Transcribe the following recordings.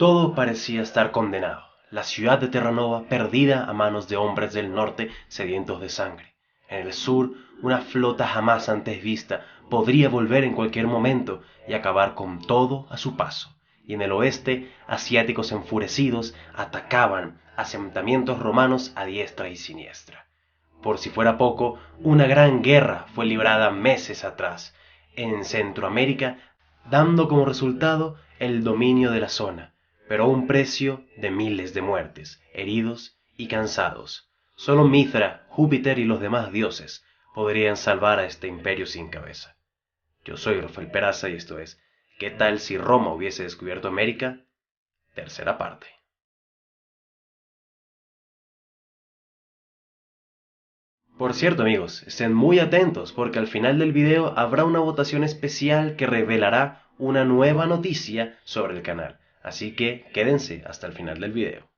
Todo parecía estar condenado. La ciudad de Terranova perdida a manos de hombres del norte sedientos de sangre. En el sur, una flota jamás antes vista podría volver en cualquier momento y acabar con todo a su paso. Y en el oeste, asiáticos enfurecidos atacaban asentamientos romanos a diestra y siniestra. Por si fuera poco, una gran guerra fue librada meses atrás en Centroamérica, dando como resultado el dominio de la zona, pero a un precio de miles de muertes, heridos y cansados. Solo Mithra, Júpiter y los demás dioses podrían salvar a este imperio sin cabeza. Yo soy Rafael Peraza y esto es ¿Qué tal si Roma hubiese descubierto América? Tercera parte. Por cierto amigos, estén muy atentos porque al final del video habrá una votación especial que revelará una nueva noticia sobre el canal, así que quédense hasta el final del video.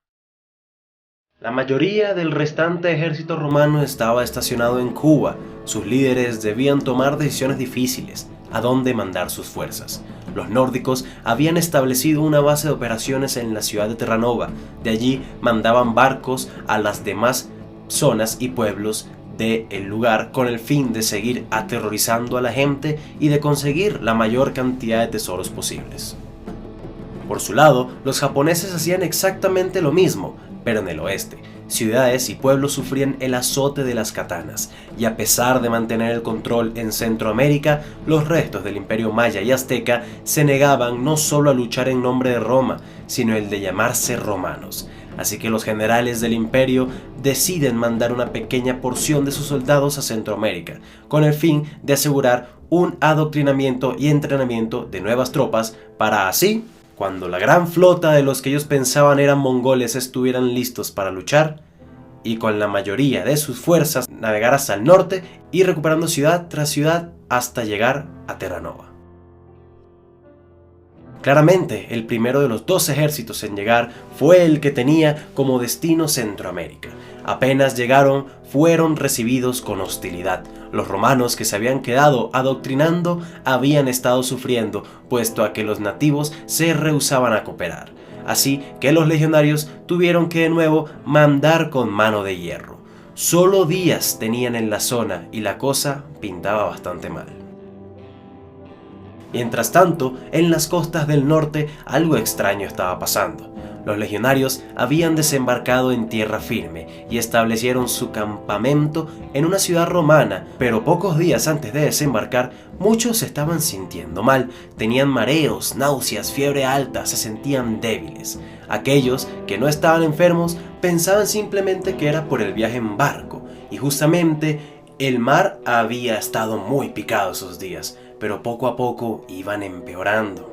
La mayoría del restante ejército romano estaba estacionado en Cuba. Sus líderes debían tomar decisiones difíciles, a dónde mandar sus fuerzas. Los nórdicos habían establecido una base de operaciones en la ciudad de Terranova. De allí mandaban barcos a las demás zonas y pueblos del lugar con el fin de seguir aterrorizando a la gente y de conseguir la mayor cantidad de tesoros posibles. Por su lado, los japoneses hacían exactamente lo mismo, pero en el oeste. Ciudades y pueblos sufrían el azote de las katanas, y a pesar de mantener el control en Centroamérica, los restos del imperio maya y azteca se negaban no solo a luchar en nombre de Roma, sino el de llamarse romanos. Así que los generales del imperio deciden mandar una pequeña porción de sus soldados a Centroamérica, con el fin de asegurar un adoctrinamiento y entrenamiento de nuevas tropas para así, cuando la gran flota de los que ellos pensaban eran mongoles estuvieran listos para luchar, y con la mayoría de sus fuerzas navegar hasta el norte y recuperando ciudad tras ciudad hasta llegar a Terranova. Claramente, el primero de los dos ejércitos en llegar fue el que tenía como destino Centroamérica. Apenas llegaron, fueron recibidos con hostilidad. Los romanos que se habían quedado adoctrinando habían estado sufriendo, puesto a que los nativos se rehusaban a cooperar. Así que los legionarios tuvieron que de nuevo mandar con mano de hierro. Solo días tenían en la zona y la cosa pintaba bastante mal. Mientras tanto, en las costas del norte algo extraño estaba pasando. Los legionarios habían desembarcado en tierra firme y establecieron su campamento en una ciudad romana, pero pocos días antes de desembarcar, muchos se estaban sintiendo mal, tenían mareos, náuseas, fiebre alta, se sentían débiles. Aquellos que no estaban enfermos pensaban simplemente que era por el viaje en barco, y justamente el mar había estado muy picado esos días, pero poco a poco iban empeorando.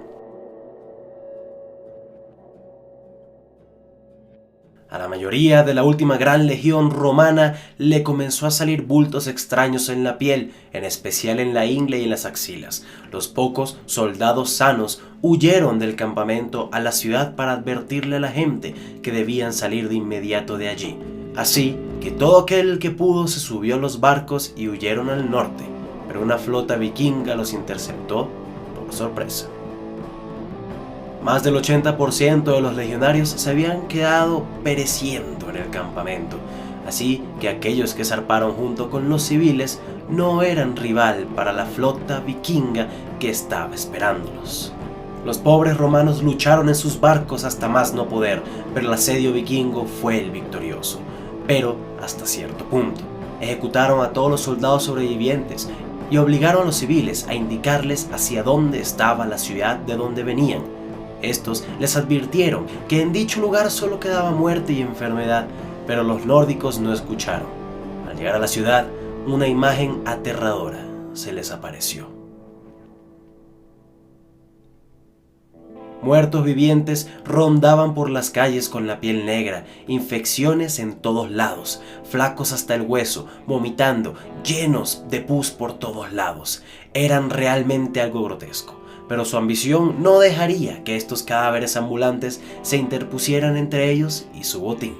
A la mayoría de la última gran legión romana le comenzó a salir bultos extraños en la piel, en especial en la ingle y en las axilas. Los pocos soldados sanos huyeron del campamento a la ciudad para advertirle a la gente que debían salir de inmediato de allí. Así que todo aquel que pudo se subió a los barcos y huyeron al norte, pero una flota vikinga los interceptó por sorpresa. Más del 80% de los legionarios se habían quedado pereciendo en el campamento, así que aquellos que zarparon junto con los civiles no eran rival para la flota vikinga que estaba esperándolos. Los pobres romanos lucharon en sus barcos hasta más no poder, pero el asedio vikingo fue el victorioso, pero hasta cierto punto. Ejecutaron a todos los soldados sobrevivientes y obligaron a los civiles a indicarles hacia dónde estaba la ciudad de donde venían. Estos les advirtieron que en dicho lugar solo quedaba muerte y enfermedad, pero los nórdicos no escucharon. Al llegar a la ciudad, una imagen aterradora se les apareció. Muertos vivientes rondaban por las calles con la piel negra, infecciones en todos lados, flacos hasta el hueso, vomitando, llenos de pus por todos lados. Eran realmente algo grotesco. Pero su ambición no dejaría que estos cadáveres ambulantes se interpusieran entre ellos y su botín.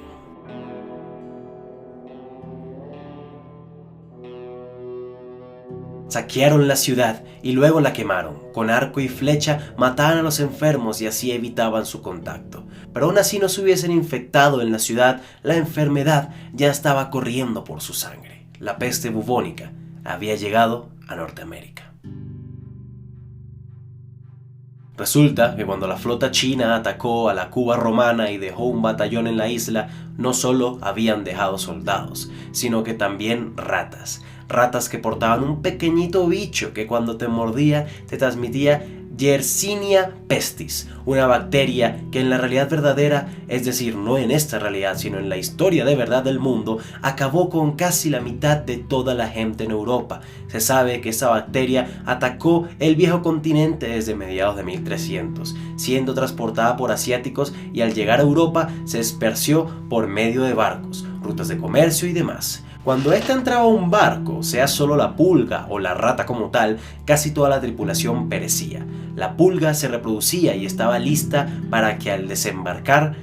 Saquearon la ciudad y luego la quemaron. Con arco y flecha mataban a los enfermos y así evitaban su contacto. Pero aún así no se hubiesen infectado en la ciudad, la enfermedad ya estaba corriendo por su sangre. La peste bubónica había llegado a Norteamérica. Resulta que cuando la flota china atacó a la Cuba romana y dejó un batallón en la isla, no solo habían dejado soldados, sino que también ratas. Ratas que portaban un pequeñito bicho que cuando te mordía te transmitía Yersinia pestis, una bacteria que en la realidad verdadera, es decir, no en esta realidad, sino en la historia de verdad del mundo, acabó con casi la mitad de toda la gente en Europa. Se sabe que esa bacteria atacó el viejo continente desde mediados de 1300, siendo transportada por asiáticos y al llegar a Europa se esparció por medio de barcos, rutas de comercio y demás. Cuando esta entraba a un barco, sea solo la pulga o la rata como tal, casi toda la tripulación perecía. La pulga se reproducía y estaba lista para que al desembarcar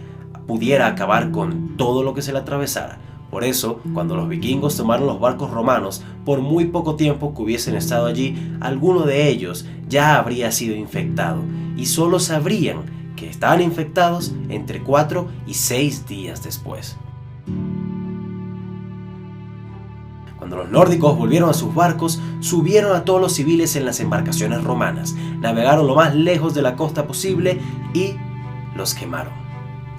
pudiera acabar con todo lo que se le atravesara. Por eso, cuando los vikingos tomaron los barcos romanos, por muy poco tiempo que hubiesen estado allí, alguno de ellos ya habría sido infectado y solo sabrían que estaban infectados entre 4 y 6 días después. Cuando los nórdicos volvieron a sus barcos, subieron a todos los civiles en las embarcaciones romanas, navegaron lo más lejos de la costa posible y los quemaron.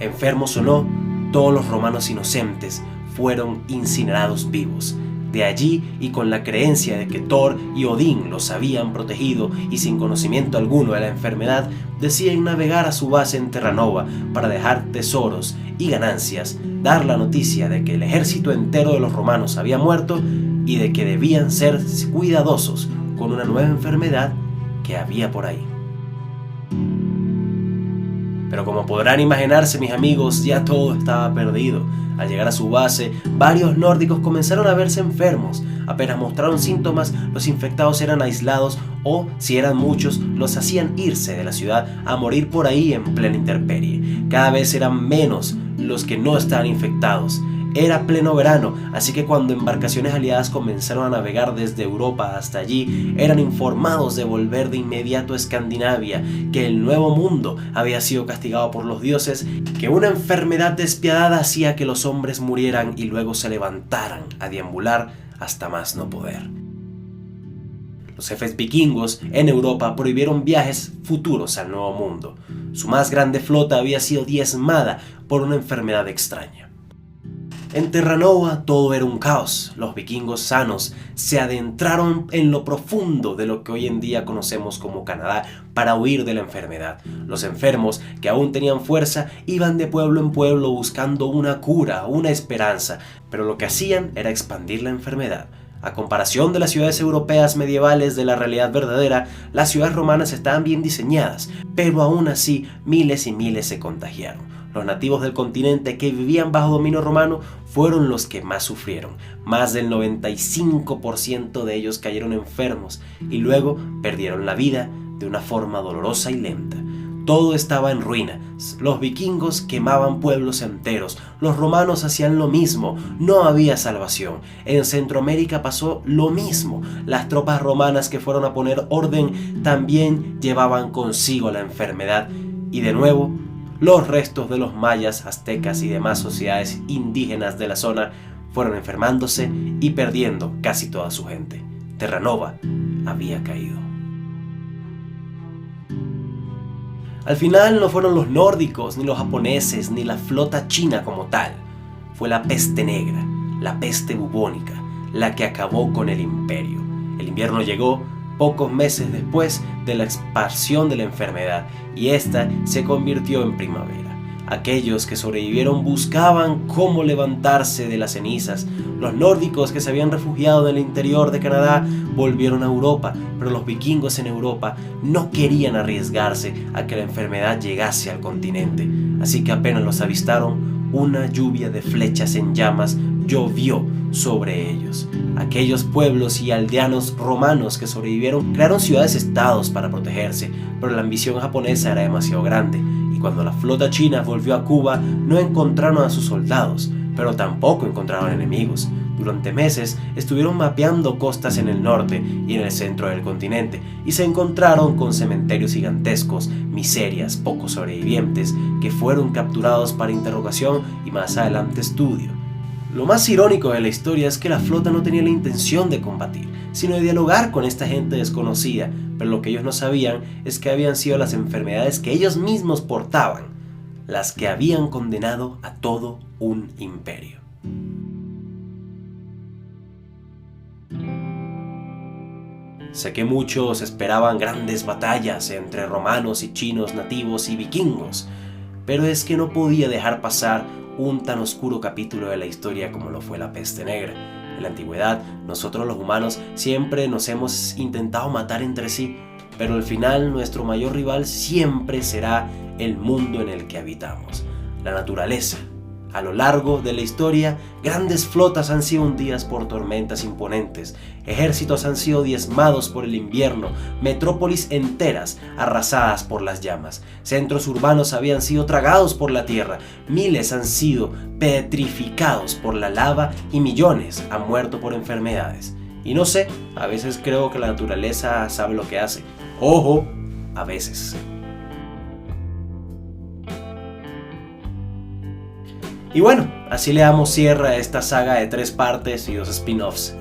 Enfermos o no, todos los romanos inocentes fueron incinerados vivos. De allí, y con la creencia de que Thor y Odín los habían protegido y sin conocimiento alguno de la enfermedad, deciden navegar a su base en Terranova para dejar tesoros y ganancias, dar la noticia de que el ejército entero de los romanos había muerto y de que debían ser cuidadosos con una nueva enfermedad que había por ahí. Pero como podrán imaginarse, mis amigos, ya todo estaba perdido. Al llegar a su base, varios nórdicos comenzaron a verse enfermos. Apenas mostraron síntomas, los infectados eran aislados o, si eran muchos, los hacían irse de la ciudad a morir por ahí en plena intemperie. Cada vez eran menos los que no estaban infectados. Era pleno verano, así que cuando embarcaciones aliadas comenzaron a navegar desde Europa hasta allí, eran informados de volver de inmediato a Escandinavia, que el Nuevo Mundo había sido castigado por los dioses, que una enfermedad despiadada hacía que los hombres murieran y luego se levantaran a deambular hasta más no poder. Los jefes vikingos en Europa prohibieron viajes futuros al Nuevo Mundo. Su más grande flota había sido diezmada por una enfermedad extraña. En Terranova todo era un caos. Los vikingos sanos se adentraron en lo profundo de lo que hoy en día conocemos como Canadá para huir de la enfermedad. Los enfermos, que aún tenían fuerza, iban de pueblo en pueblo buscando una cura, una esperanza, pero lo que hacían era expandir la enfermedad. A comparación de las ciudades europeas medievales de la realidad verdadera, las ciudades romanas estaban bien diseñadas, pero aún así miles y miles se contagiaron. Los nativos del continente que vivían bajo dominio romano fueron los que más sufrieron. Más del 95% de ellos cayeron enfermos y luego perdieron la vida de una forma dolorosa y lenta. Todo estaba en ruina. Los vikingos quemaban pueblos enteros. Los romanos hacían lo mismo. No había salvación. En Centroamérica pasó lo mismo. Las tropas romanas que fueron a poner orden también llevaban consigo la enfermedad. Y de nuevo, los restos de los mayas, aztecas y demás sociedades indígenas de la zona fueron enfermándose y perdiendo casi toda su gente. Terranova había caído. Al final no fueron los nórdicos, ni los japoneses, ni la flota china como tal. Fue la peste negra, la peste bubónica, la que acabó con el imperio. El invierno llegó pocos meses después de la expansión de la enfermedad y esta se convirtió en primavera. Aquellos que sobrevivieron buscaban cómo levantarse de las cenizas. Los nórdicos que se habían refugiado en el interior de Canadá volvieron a Europa, pero los vikingos en Europa no querían arriesgarse a que la enfermedad llegase al continente. Así que apenas los avistaron, una lluvia de flechas en llamas llovió sobre ellos. Aquellos pueblos y aldeanos romanos que sobrevivieron crearon ciudades-estados para protegerse, pero la ambición japonesa era demasiado grande. Y cuando la flota china volvió a Cuba, no encontraron a sus soldados, pero tampoco encontraron enemigos. Durante meses estuvieron mapeando costas en el norte y en el centro del continente y se encontraron con cementerios gigantescos, miserias, pocos sobrevivientes que fueron capturados para interrogación y más adelante estudio. Lo más irónico de la historia es que la flota no tenía la intención de combatir, sino de dialogar con esta gente desconocida, pero lo que ellos no sabían es que habían sido las enfermedades que ellos mismos portaban, las que habían condenado a todo un imperio. Sé que muchos esperaban grandes batallas entre romanos y chinos nativos y vikingos, pero es que no podía dejar pasar un tan oscuro capítulo de la historia como lo fue la peste negra. En la antigüedad, nosotros los humanos siempre nos hemos intentado matar entre sí, pero al final nuestro mayor rival siempre será el mundo en el que habitamos, la naturaleza. A lo largo de la historia, grandes flotas han sido hundidas por tormentas imponentes, ejércitos han sido diezmados por el invierno, metrópolis enteras arrasadas por las llamas, centros urbanos habían sido tragados por la tierra, miles han sido petrificados por la lava y millones han muerto por enfermedades. Y no sé, a veces creo que la naturaleza sabe lo que hace. Ojo, a veces. Y bueno, así le damos cierre a esta saga de 3 partes y 2 spin-offs.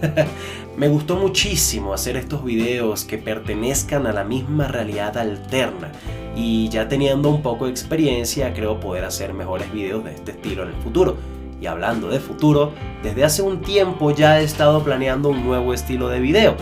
Me gustó muchísimo hacer estos videos que pertenezcan a la misma realidad alterna y ya teniendo un poco de experiencia creo poder hacer mejores videos de este estilo en el futuro. Y hablando de futuro, desde hace un tiempo ya he estado planeando un nuevo estilo de video.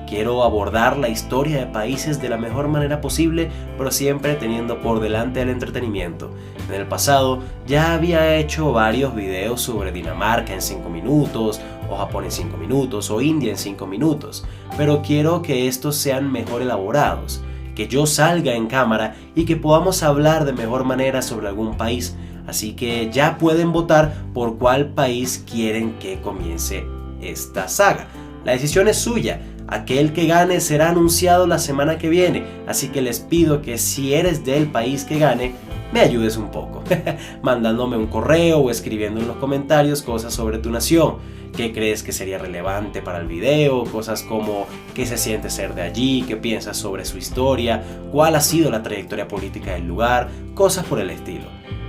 Quiero abordar la historia de países de la mejor manera posible, pero siempre teniendo por delante el entretenimiento. En el pasado ya había hecho varios videos sobre Dinamarca en 5 minutos, o Japón en 5 minutos, o India en 5 minutos, pero quiero que estos sean mejor elaborados, que yo salga en cámara y que podamos hablar de mejor manera sobre algún país. Así que ya pueden votar por cuál país quieren que comience esta saga. La decisión es suya. Aquel que gane será anunciado la semana que viene, así que les pido que si eres del país que gane, me ayudes un poco, mandándome un correo o escribiendo en los comentarios cosas sobre tu nación, qué crees que sería relevante para el video, cosas como qué se siente ser de allí, qué piensas sobre su historia, cuál ha sido la trayectoria política del lugar, cosas por el estilo.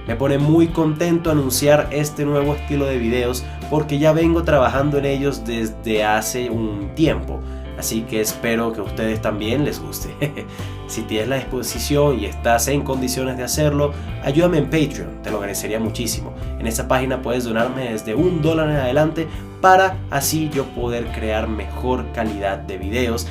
Me pone muy contento anunciar este nuevo estilo de videos porque ya vengo trabajando en ellos desde hace un tiempo. Así que espero que a ustedes también les guste. Si tienes la disposición y estás en condiciones de hacerlo, ayúdame en Patreon, te lo agradecería muchísimo. En esa página puedes donarme desde $1 en adelante para así yo poder crear mejor calidad de videos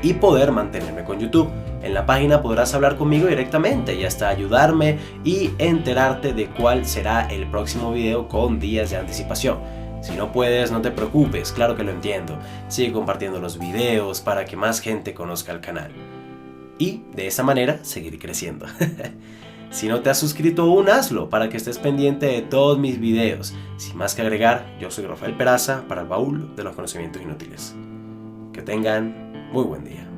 y poder mantenerme con YouTube. En la página podrás hablar conmigo directamente y hasta ayudarme y enterarte de cuál será el próximo video con días de anticipación. Si no puedes, no te preocupes, claro que lo entiendo. Sigue compartiendo los videos para que más gente conozca el canal. Y de esa manera seguir creciendo. Si no te has suscrito aún, hazlo para que estés pendiente de todos mis videos. Sin más que agregar, yo soy Rafael Peraza para el baúl de los conocimientos inútiles. Que tengan muy buen día.